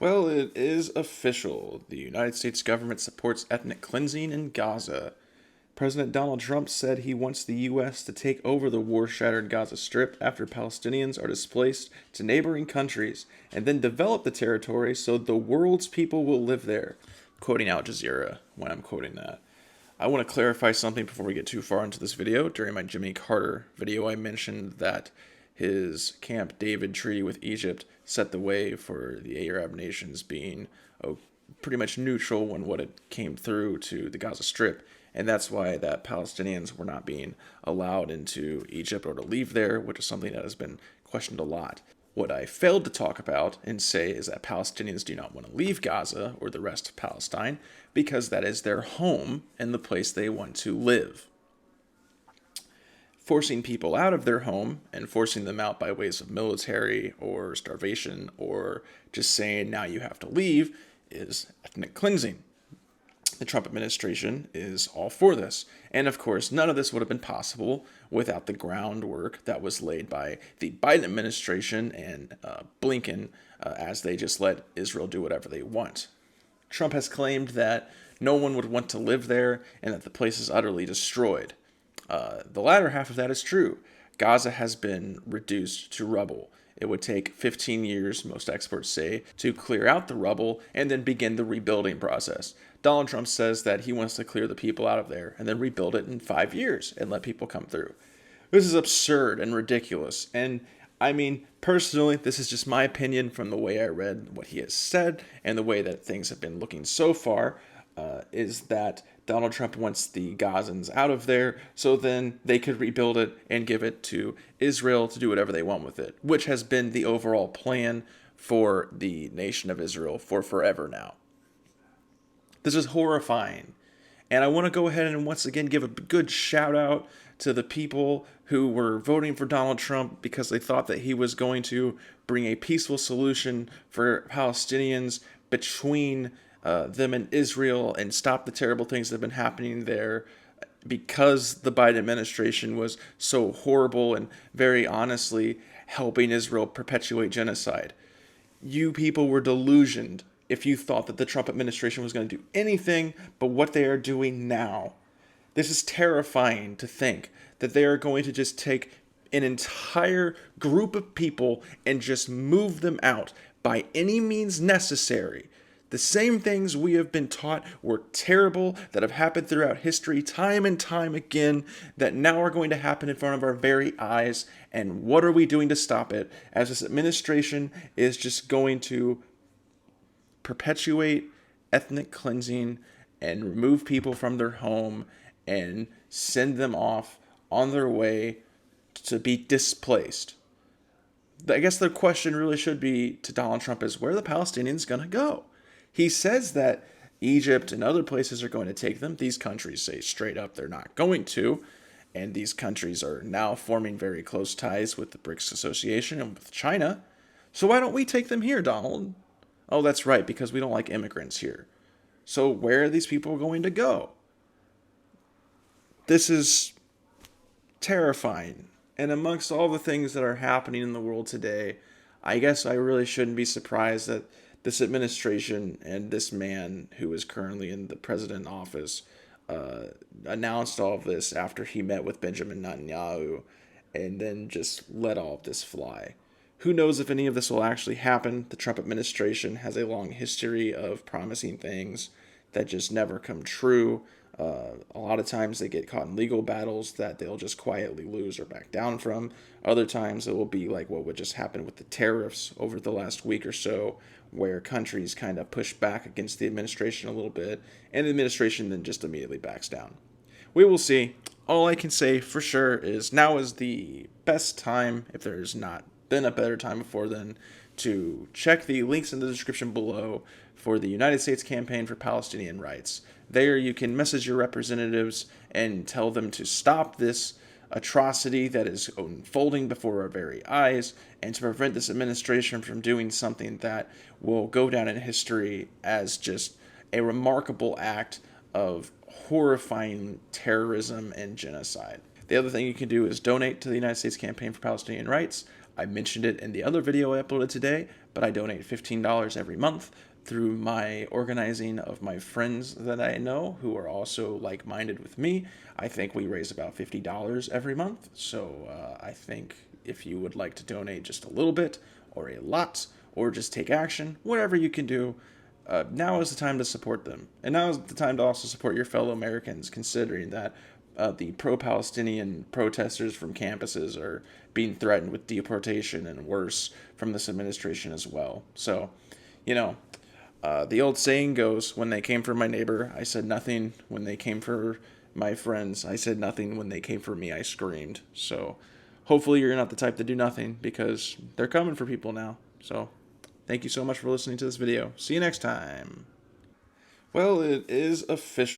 Well, it is official. The United States government supports ethnic cleansing in Gaza. President Donald Trump said he wants the U.S. to take over the war-shattered Gaza Strip after Palestinians are displaced to neighboring countries and then develop the territory so the world's people will live there. Quoting Al Jazeera when I'm quoting that. I want to clarify something before we get too far into this video. During my Jimmy Carter video, I mentioned that his Camp David treaty with Egypt set the way for the Arab nations being pretty much neutral when what it came through to the Gaza Strip. And that's why that Palestinians were not being allowed into Egypt or to leave there, which is something that has been questioned a lot. What I failed to talk about and say is that Palestinians do not want to leave Gaza or the rest of Palestine because that is their home and the place they want to live. Forcing people out of their home and forcing them out by ways of military or starvation or just saying now you have to leave is ethnic cleansing. The Trump administration is all for this. And of course, none of this would have been possible without the groundwork that was laid by the Biden administration and Blinken as they just let Israel do whatever they want. Trump has claimed that no one would want to live there and that the place is utterly destroyed. The latter half of that is true. Gaza has been reduced to rubble. It would take 15 years, most experts say, to clear out the rubble and then begin the rebuilding process. Donald Trump says that he wants to clear the people out of there and then rebuild it in 5 years and let people come through. This is absurd and ridiculous. And I mean, personally, this is just my opinion from the way I read what he has said and the way that things have been looking so far, is that Donald Trump wants the Gazans out of there so then they could rebuild it and give it to Israel to do whatever they want with it, which has been the overall plan for the nation of Israel for forever now. This is horrifying. And I want to go ahead and once again give a good shout out to the people who were voting for Donald Trump because they thought that he was going to bring a peaceful solution for Palestinians between them and Israel and stop the terrible things that have been happening there because the Biden administration was so horrible and very honestly helping Israel perpetuate genocide. You people were delusioned if you thought that the Trump administration was going to do anything but what they are doing now. This is terrifying to think that they are going to just take an entire group of people and just move them out by any means necessary. The same things we have been taught were terrible, that have happened throughout history time and time again, that now are going to happen in front of our very eyes. And what are we doing to stop it? As this administration is just going to perpetuate ethnic cleansing and remove people from their home and send them off on their way to be displaced. I guess the question really should be to Donald Trump is, where are the Palestinians going to go? He says that Egypt and other places are going to take them. These countries say straight up they're not going to. And these countries are now forming very close ties with the BRICS Association and with China. So why don't we take them here, Donald? Oh, that's right, because we don't like immigrants here. So where are these people going to go? This is terrifying. And amongst all the things that are happening in the world today, I guess I really shouldn't be surprised that this administration and this man who is currently in the president office announced all of this after he met with Benjamin Netanyahu and then just let all of this fly. Who knows if any of this will actually happen? The Trump administration has a long history of promising things that just never come true. A lot of times they get caught in legal battles that they'll just quietly lose or back down from. Other times it will be like what would just happen with the tariffs over the last week or so, where countries kind of push back against the administration a little bit, and the administration then just immediately backs down. We will see. All I can say for sure is now is the best time, if there's not been a better time before then, to check the links in the description below for the United States Campaign for Palestinian Rights. There you can message your representatives and tell them to stop this atrocity that is unfolding before our very eyes and to prevent this administration from doing something that will go down in history as just a remarkable act of horrifying terrorism and genocide. The other thing you can do is donate to the United States Campaign for Palestinian Rights. I mentioned it in the other video I uploaded today, but I donate $15 every month through my organizing of my friends that I know who are also like-minded with me. I think we raise about $50 every month. So I think if you would like to donate just a little bit or a lot or just take action, whatever you can do, now is the time to support them. And now is the time to also support your fellow Americans, considering that the pro-Palestinian protesters from campuses are being threatened with deportation and worse from this administration as well. So, you know, the old saying goes, when they came for my neighbor, I said nothing. When they came for my friends, I said nothing. When they came for me, I screamed. So hopefully you're not the type to do nothing, because they're coming for people now. So thank you so much for listening to this video. See you next time. Well, it is official.